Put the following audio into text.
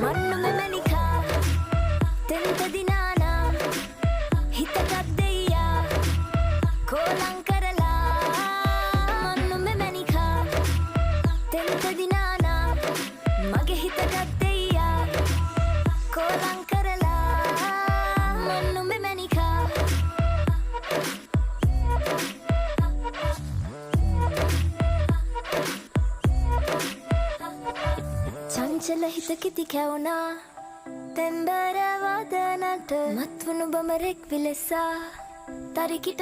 මන්නු මෙමැනිකා තෙන්ත දිනානා හිතගත් දෙයියා කෝලං කරලා මන්නු මෙමැනිකා තෙන්ත දිනානා මගේ හිතගත් දෙයියා කෝලං කරලා මන්නු මෙමැනිකා චංචල හිත කිති කැවුනා තෙම්බර වදනට මත්වුණු බමරෙක් විලසා තරිකිට